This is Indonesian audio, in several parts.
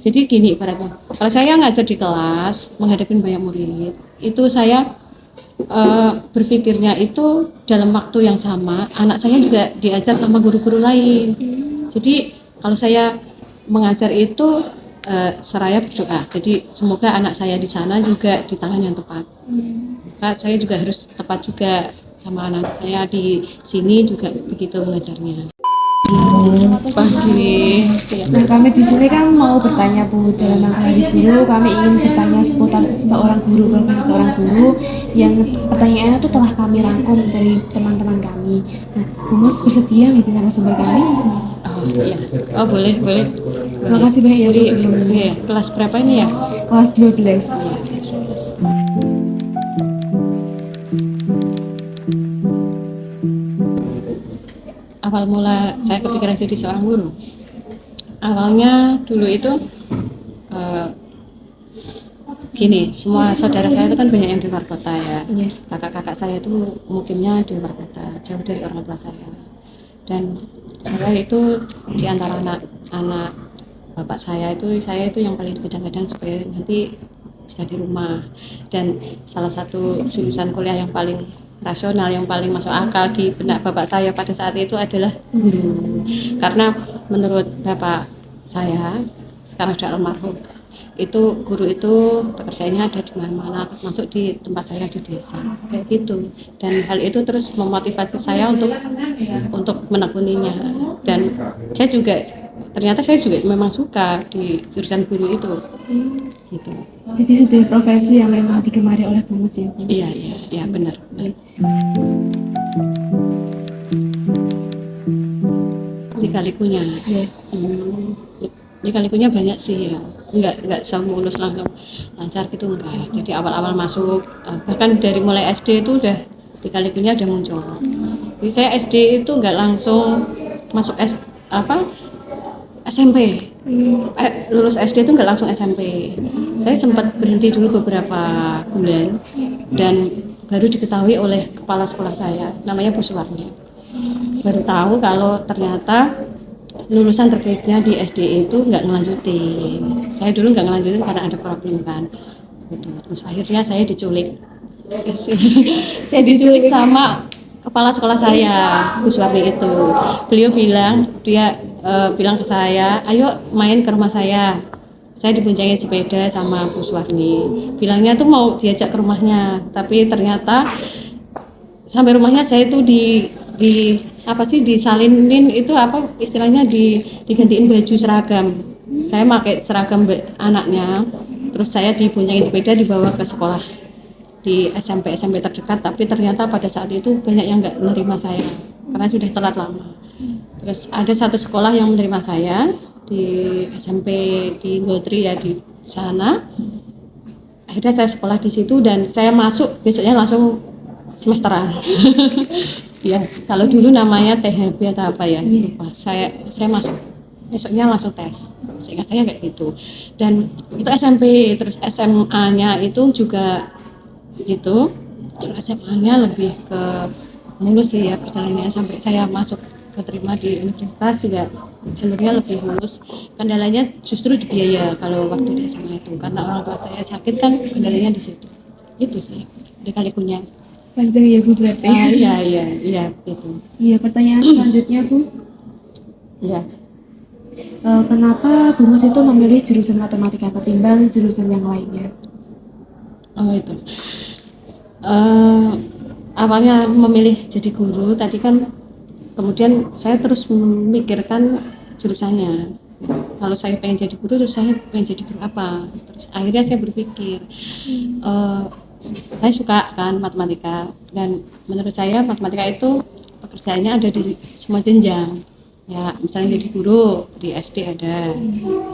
Jadi gini ibaratnya, kalau saya ngajar di kelas menghadapi banyak murid, itu saya berpikirnya itu dalam waktu yang sama, anak saya juga diajar sama guru-guru lain. Jadi kalau saya mengajar itu seraya berdoa. Jadi semoga anak saya di sana juga di tangan yang tepat. Maka saya juga harus tepat juga sama anak saya di sini juga begitu mengajarnya. Pagi. Nah, kami di sini kan mau bertanya Bu, dalam rangka Hari Guru, kami ingin bertanya seputar seorang guru, profesi seorang guru yang pertanyaannya itu telah kami rangkum dari teman-teman kami. Nah, Bu Mas bersedia menjadi narasumber kami? Oh iya. Oh boleh. Terima kasih banyak ya Bu Jadi sebelumnya. iya, kelas berapa ini ya? Kelas 12. Awal mula saya kepikiran jadi seorang guru. Awalnya dulu itu gini, semua saudara saya itu kan banyak yang di luar kota ya. Kakak-kakak saya itu mukimnya di luar kota, jauh dari orang tua saya. Dan saya itu di antara anak bapak saya itu yang paling kadang-kadang supaya nanti bisa di rumah. Dan salah satu jurusan kuliah yang paling rasional, yang paling masuk akal di benak bapak saya pada saat itu adalah guru. Karena menurut bapak saya, sekarang sudah almarhum, itu guru itu pekerjaannya ada di mana-mana, termasuk di tempat saya di desa, kayak gitu. Dan hal itu terus memotivasi saya untuk menekuninya. Dan ternyata saya juga memang suka di jurusan guru itu, gitu. Jadi sudah profesi yang memang digemari oleh Bu Mas ya Bu? Iya, benar. Lika-likunya. Lika-likunya banyak sih ya, nggak semulus langsung lancar gitu enggak. Jadi awal-awal masuk bahkan dari mulai SD itu udah lika-likunya udah muncul. Jadi saya SD itu nggak langsung masuk SMP. Lulus SD itu nggak langsung SMP. Saya sempat berhenti dulu beberapa bulan dan baru diketahui oleh kepala sekolah saya, namanya Bu Suwarni. Baru tahu kalau ternyata lulusan terbaiknya di SD itu nggak ngelanjutin. Saya dulu nggak ngelanjutin karena ada problem kan. Gitu. Terus akhirnya saya diculik. Saya diculik sama kepala sekolah saya, Bu Suwarni itu. Beliau bilang ke saya, ayo main ke rumah saya. Saya diboncengin sepeda sama Bu Suwarni. Bilangnya tuh mau diajak ke rumahnya, tapi ternyata sampai rumahnya saya itu disalinin itu apa istilahnya digantiin baju seragam. Saya pakai seragam anaknya, terus saya diboncengin sepeda dibawa ke sekolah di SMP terdekat, tapi ternyata pada saat itu banyak yang nggak menerima saya karena sudah telat lama. Terus ada satu sekolah yang menerima saya di SMP di Gotri ya, di sana. Akhirnya saya sekolah di situ dan saya masuk besoknya langsung semesteran. Ya, kalau dulu namanya THB atau apa ya, lupa. Saya masuk besoknya langsung tes. Seingat saya kayak gitu. Dan itu SMP, terus SMA-nya itu juga gitu. Kalau SMA-nya lebih ke mulus sih ya perjalanannya, sampai saya masuk keterima di universitas juga jalurnya lebih mulus. Kendalanya justru di biaya kalau waktu di SMA itu, karena orang tua saya sakit kan kendalanya di situ. Itu sih lika-likunya. Panjang ya Bu berarti? Iya gitu. Iya, pertanyaan selanjutnya Bu. Iya. Kenapa Bu Mas itu memilih jurusan matematika ketimbang jurusan yang lainnya? Oh itu. Awalnya memilih jadi guru tadi kan, kemudian saya terus memikirkan jurusannya. Kalau saya pengen jadi guru, terus saya pengen jadi guru apa? Terus akhirnya saya berpikir, saya suka kan matematika, dan menurut saya matematika itu pekerjaannya ada di semua jenjang. Ya, misalnya jadi guru di SD ada,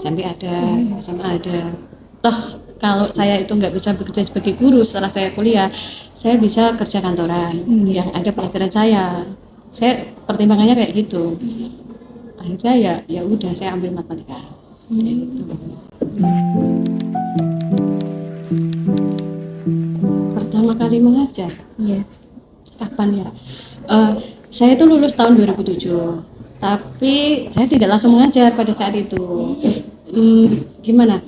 SMP ada, SMA ada. Toh kalau saya itu nggak bisa bekerja sebagai guru setelah saya kuliah, saya bisa kerja kantoran yang ada pelajaran saya. Saya pertimbangannya kayak gitu. Akhirnya ya udah saya ambil matematika. Gitu. Pertama kali mengajar, kapan ya? Saya itu lulus tahun 2007, tapi saya tidak langsung mengajar pada saat itu. Gimana?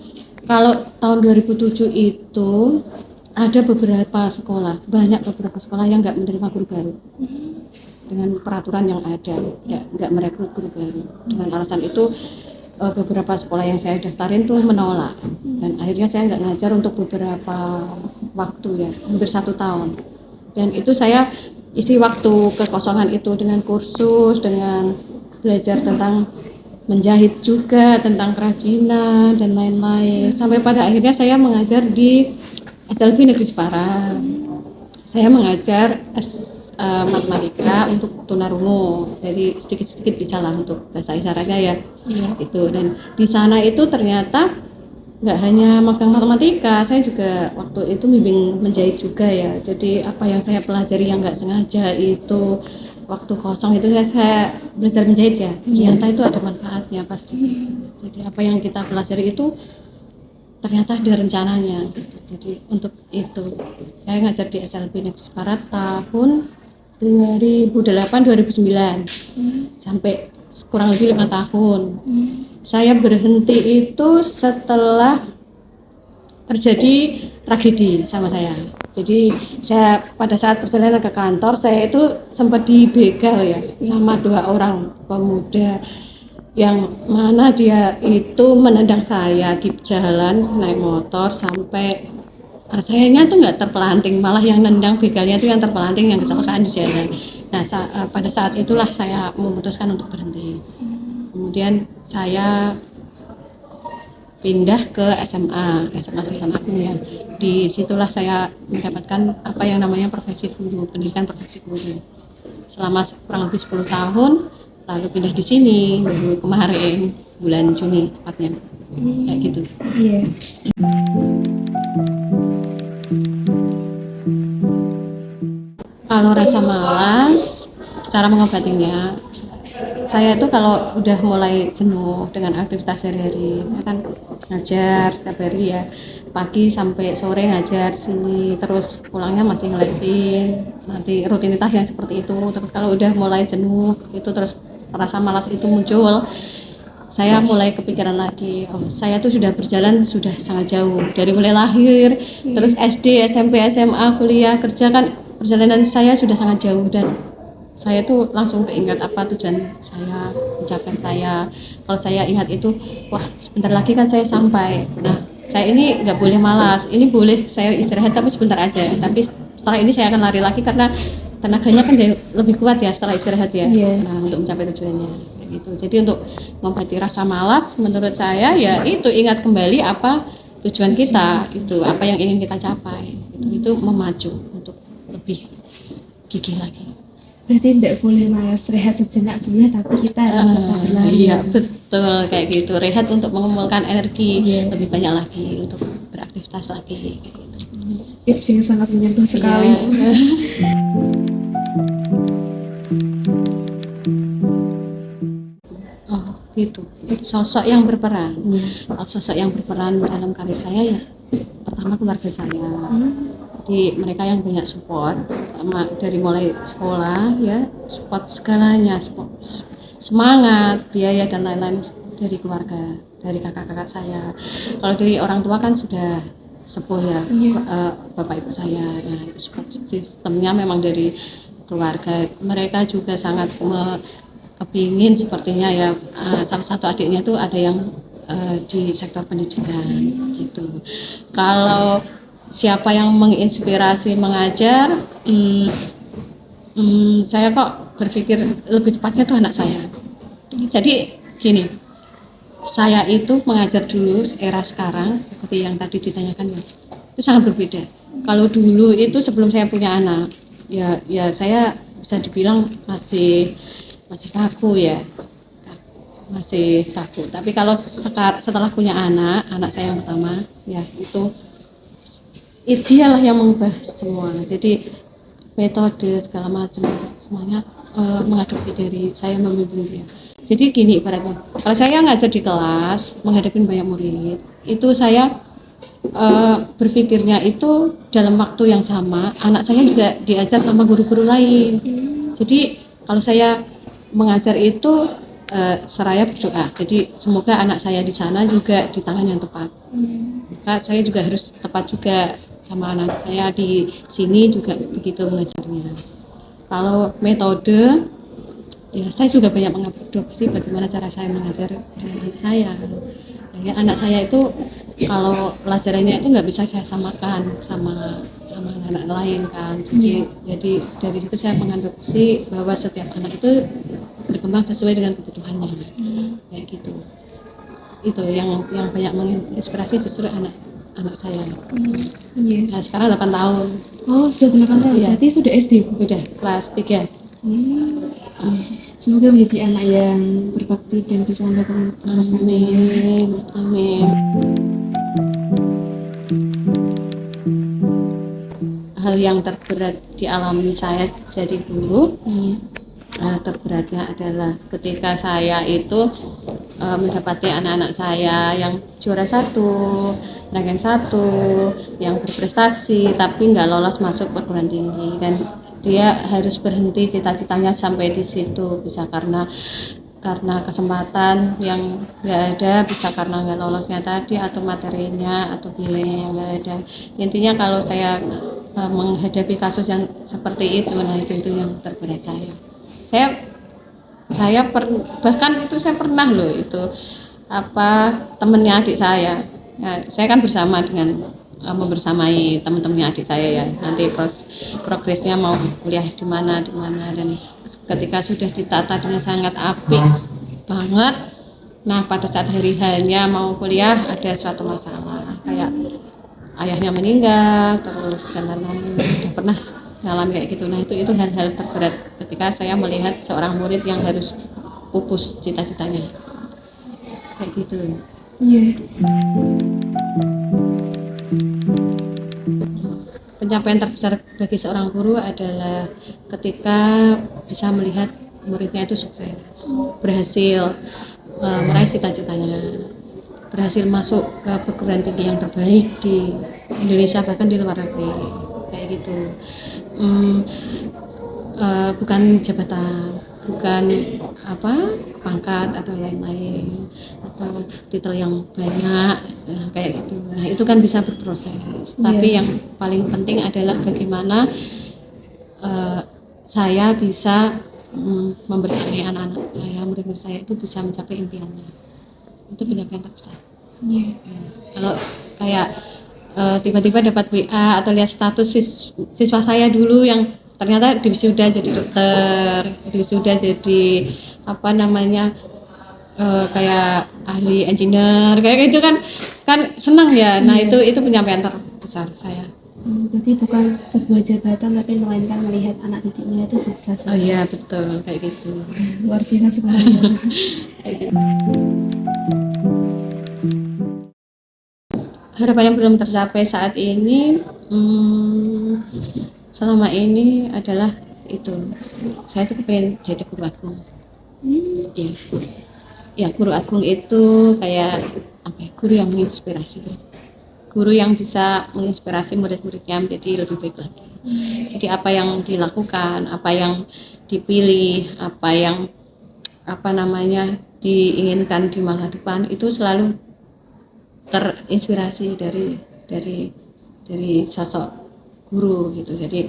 Kalau tahun 2007 itu ada beberapa sekolah yang nggak menerima guru baru dengan peraturan yang ada, nggak merekrut guru baru. Dengan alasan itu beberapa sekolah yang saya daftarin tuh menolak, dan akhirnya saya nggak ngajar untuk beberapa waktu ya, hampir 1 tahun. Dan itu saya isi waktu kekosongan itu dengan kursus, dengan belajar tentang menjahit juga, tentang kerajinan dan lain-lain, sampai pada akhirnya saya mengajar di SLB Negeri Jepara. Saya mengajar matematika untuk tunarungu, jadi sedikit-sedikit bisa lah untuk bahasa isyaratnya ya. Itu, dan di sana itu ternyata nggak hanya magang matematika, saya juga waktu itu bimbing menjahit juga ya. Jadi apa yang saya pelajari yang nggak sengaja itu waktu kosong itu saya belajar menjahit ya, ternyata itu ada manfaatnya pasti. Jadi apa yang kita pelajari itu ternyata ada rencananya gitu. Jadi untuk itu saya ngajar di SLB Negeri Jepara tahun 2008-2009 sampai kurang lebih 5 tahun. Saya berhenti itu setelah terjadi tragedi sama saya. Jadi saya pada saat perjalanan ke kantor, saya itu sempat dibegal ya sama 2 orang pemuda, yang mana dia itu menendang saya di jalan naik motor sampai sayanya tuh nggak terpelanting, malah yang nendang begalnya itu yang terpelanting, yang kecelakaan di jalan. Nah pada saat itulah saya memutuskan untuk berhenti. Kemudian saya pindah ke SMA Sultan Agung ya. Disitulah saya mendapatkan apa yang namanya profesi guru, pendidikan profesi guru selama kurang lebih 10 tahun. Lalu pindah di sini baru kemarin bulan Juni tepatnya, kayak gitu. Iya. Kalau rasa malas, cara mengobatinya, saya itu kalau udah mulai jenuh dengan aktivitas sehari-hari, saya kan ngajar setiap hari ya, pagi sampai sore ngajar sini, terus pulangnya masih ngelesin, nanti rutinitas yang seperti itu. Terus kalau udah mulai jenuh itu, terus rasa malas itu muncul, saya mulai kepikiran lagi, oh saya tuh sudah berjalan sudah sangat jauh, dari mulai lahir, terus SD, SMP, SMA, kuliah, kerja, kan perjalanan saya sudah sangat jauh. Dan saya tuh langsung keingat apa tujuan saya, pencapaian saya. Kalau saya ingat itu, wah sebentar lagi kan saya sampai. Nah saya ini nggak boleh malas, ini boleh saya istirahat tapi sebentar aja, tapi setelah ini saya akan lari lagi karena tenaganya kan lebih kuat ya setelah istirahat ya. Nah, untuk mencapai tujuannya kayak gitu. Jadi untuk mengobati rasa malas menurut saya ya itu, ingat kembali apa tujuan kita, itu apa yang ingin kita capai, itu memacu untuk lebih gigih lagi. Berarti tidak boleh malas, rehat sejenak boleh, tapi kita harus tetap berlari. Iya betul, kayak gitu, rehat untuk mengumpulkan energi lebih banyak lagi untuk beraktivitas lagi kayak gitu. Tips yang sangat menyentuh sekali. Oh gitu, sosok yang berperan. Sosok yang berperan dalam karir saya ya pertama keluarga saya. Jadi mereka yang banyak support, dari mulai sekolah ya, support segalanya, support, semangat, biaya dan lain-lain dari keluarga, dari kakak-kakak saya. Kalau dari orang tua kan sudah sepuh ya, bapak ibu saya. Nah itu support sistemnya memang dari keluarga. Mereka juga sangat kepingin sepertinya ya, salah satu adiknya tuh ada yang di sektor pendidikan gitu. Kalau siapa yang menginspirasi mengajar, saya kok berpikir lebih tepatnya tuh anak saya. Jadi gini, saya itu mengajar dulu era sekarang seperti yang tadi ditanyakan ya, itu sangat berbeda. Kalau dulu itu sebelum saya punya anak ya saya bisa dibilang masih kaku ya, masih kaku. Tapi kalau setelah punya anak saya yang pertama ya, itu dialah yang mengubah semua. Jadi metode segala macam semuanya mengadopsi dari saya membimbing dia. Jadi gini ibaratnya, kalau saya ngajar di kelas menghadapi banyak murid, itu saya berpikirnya itu dalam waktu yang sama anak saya juga diajar sama guru-guru lain. Jadi kalau saya mengajar itu seraya berdoa. Jadi semoga anak saya di sana juga di tangan yang tepat. Maka saya juga harus tepat juga sama anak saya di sini juga begitu mengajarnya. Kalau metode, ya saya juga banyak mengadopsi bagaimana cara saya mengajar dengan anak saya. Ya, anak saya itu kalau pelajarannya itu nggak bisa saya samakan sama anak lain kan. Jadi dari situ saya mengadopsi bahwa setiap anak itu berkembang sesuai dengan kebutuhannya, kayak gitu. Itu yang banyak menginspirasi justru anak saya. Iya. Nah, sekarang 8 tahun. Oh, sudah 8 tahun. Iya. Berarti sudah SD, Bu? Udah kelas 3. Semoga menjadi anak yang berbakti dan bisa memberikan Amin. Amin. Hal yang terberat dialami saya jadi guru, hal terberatnya adalah ketika saya itu mendapati anak-anak saya yang juara 1, ranking 1, yang berprestasi tapi nggak lolos masuk perguruan tinggi, dan dia harus berhenti cita-citanya sampai di situ, bisa karena kesempatan yang nggak ada, bisa karena nggak lolosnya tadi, atau materinya atau biayanya yang nggak ada. Intinya kalau saya menghadapi kasus yang seperti itu, nah itu yang terberat saya. Bahkan itu saya pernah loh, itu temennya adik saya. Ya, saya kan bersama dengan membersamai teman-temannya adik saya ya, nanti progresnya mau kuliah di mana, dan ketika sudah ditata dengan sangat apik banget, nah pada saat hari hanya mau kuliah ada suatu masalah kayak ayahnya meninggal terus dan lain-lain. Udah pernah ngalamin kayak gitu. Nah itu hal-hal terberat ketika saya melihat seorang murid yang harus pupus cita-citanya kayak gitu. Iya. Pencapaian terbesar bagi seorang guru adalah ketika bisa melihat muridnya itu sukses, berhasil meraih cita-citanya, berhasil masuk ke perguruan tinggi yang terbaik di Indonesia bahkan di luar negeri, kayak gitu. Bukan jabatan, bukan pangkat atau lain-lain atau titel yang banyak, kayak gitu. Nah itu kan bisa berproses, tapi yang paling penting adalah bagaimana saya bisa membersamai anak-anak saya, murid-murid saya itu bisa mencapai impiannya. Itu pencapaian terbesar. Iya. Kalau kayak tiba-tiba dapat WA atau lihat status siswa saya dulu yang ternyata diwisuda jadi dokter, diwisuda jadi kayak ahli engineer, kayak gitu kan senang ya. Nah itu pencapaian terbesar saya. Berarti bukan sebuah jabatan tapi melainkan melihat anak didiknya itu sukses. Oh iya betul, kayak gitu. Luar biasa sekali. Harapan yang belum tercapai saat ini selama ini adalah itu, saya tuh pengen jadi guru agung. Ya guru agung itu kayak guru yang menginspirasi, guru yang bisa menginspirasi murid-muridnya menjadi lebih baik lagi. Jadi apa yang dilakukan, apa yang dipilih, apa yang diinginkan di masa depan itu selalu terinspirasi dari sosok guru gitu. Jadi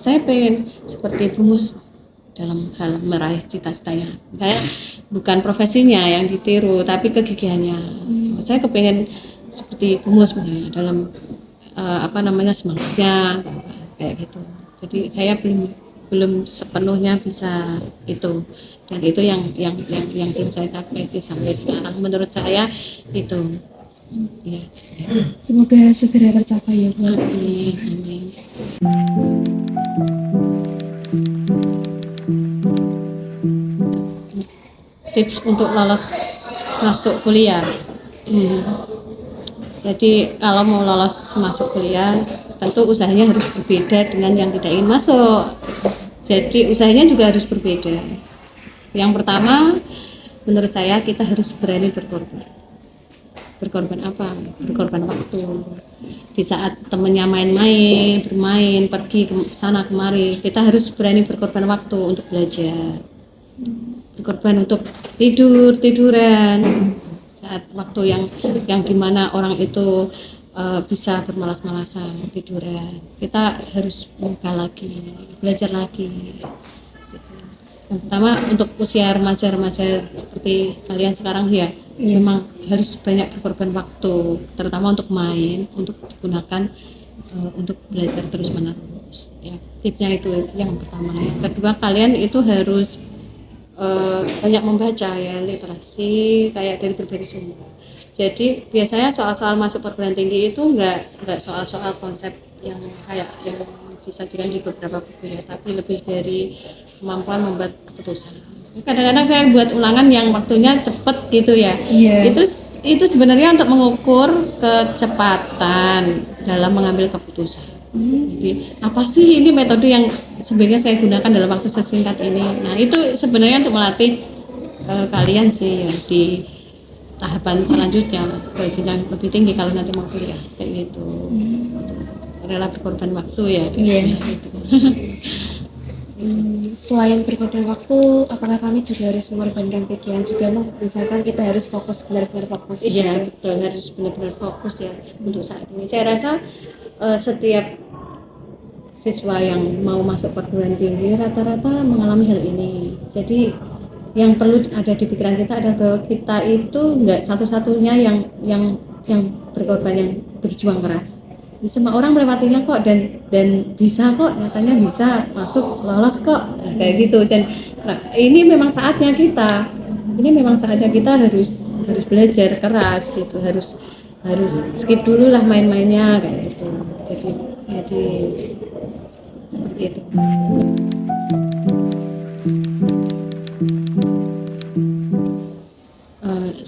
saya pengen seperti Bu Mus dalam hal meraih cita-citanya. Saya bukan profesinya yang ditiru tapi kegigihannya. Saya kepengen seperti Bu Mus dalam semangatnya kayak gitu. Jadi saya belum sepenuhnya bisa itu, dan itu yang belum saya capai sih sampai sekarang. Menurut saya itu. Ya. Semoga segera tercapai ya Bu. Amin. Tips untuk lolos masuk kuliah. Jadi kalau mau lolos masuk kuliah tentu usahanya harus berbeda dengan yang tidak ingin masuk. Jadi usahanya juga harus berbeda. Yang pertama menurut saya kita harus berani berkorban. Berkorban apa? Berkorban waktu. Di saat temennya main-main, bermain, pergi ke sana kemari, kita harus berani berkorban waktu untuk belajar. berkorban untuk tiduran saat waktu yang dimana orang itu bisa bermalas-malasan tiduran. Kita harus buka lagi, belajar lagi. Gitu. Yang pertama untuk usia remaja-remaja seperti kalian sekarang ya, memang harus banyak berkorban waktu, terutama untuk main, untuk digunakan untuk belajar terus-menerus. Ya, tipsnya itu yang pertama. Yang kedua, kalian itu harus banyak membaca ya, literasi kayak dari berbagai sumber. Jadi biasanya soal-soal masuk perguruan tinggi itu nggak soal-soal konsep yang kayak yang disajikan di beberapa buku ya, tapi lebih dari kemampuan membuat keputusan. Kadang-kadang saya buat ulangan yang waktunya cepet gitu ya. Iya. Itu sebenarnya untuk mengukur kecepatan dalam mengambil keputusan. Jadi apa sih ini metode yang sebaiknya saya gunakan dalam waktu sesingkat ini? Nah itu sebenarnya untuk melatih kalian sih ya, di tahapan selanjutnya ke jenjang lebih tinggi kalau nanti mau kuliah kayak gitu. Rela berkorban waktu ya. Iya. Gitu. Selain berkorban waktu, apakah kami juga harus mengorbankan pikiran juga, misalkan kita harus fokus, benar-benar fokus? Iya gitu. betul, harus benar-benar fokus ya untuk saat ini. Saya rasa setiap siswa yang mau masuk perguruan tinggi rata-rata mengalami hal ini. Jadi yang perlu ada di pikiran kita adalah bahwa kita itu nggak satu-satunya yang berkorban, yang berjuang keras. Semua orang melewatinya kok dan bisa kok, nyatanya bisa masuk, lolos kok, nah, kayak gitu. Dan nah, ini memang saatnya kita harus belajar keras gitu, harus skip dulu lah main-mainnya kayak gitu. Jadi seperti itu.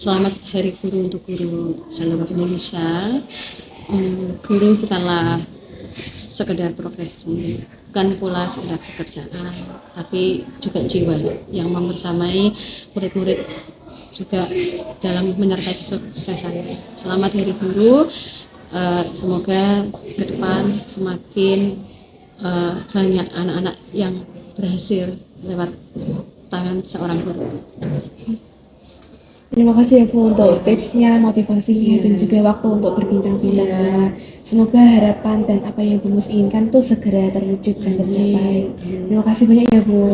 Selamat Hari Guru untuk guru seluruh Indonesia. Guru bukanlah sekedar profesi, bukan pula sekedar pekerjaan, tapi juga jiwa yang membersamai murid-murid juga dalam menyertai kesuksesan. Selamat Hari Guru. Semoga ke depan semakin banyak anak-anak yang berhasil lewat tangan seorang guru. Terima kasih ya Bu untuk tipsnya, motivasinya, dan juga waktu untuk berbincang-bincangnya. Semoga harapan dan apa yang Bu Mus inginkan tuh segera terwujud dan tercapai. Terima kasih banyak ya Bu.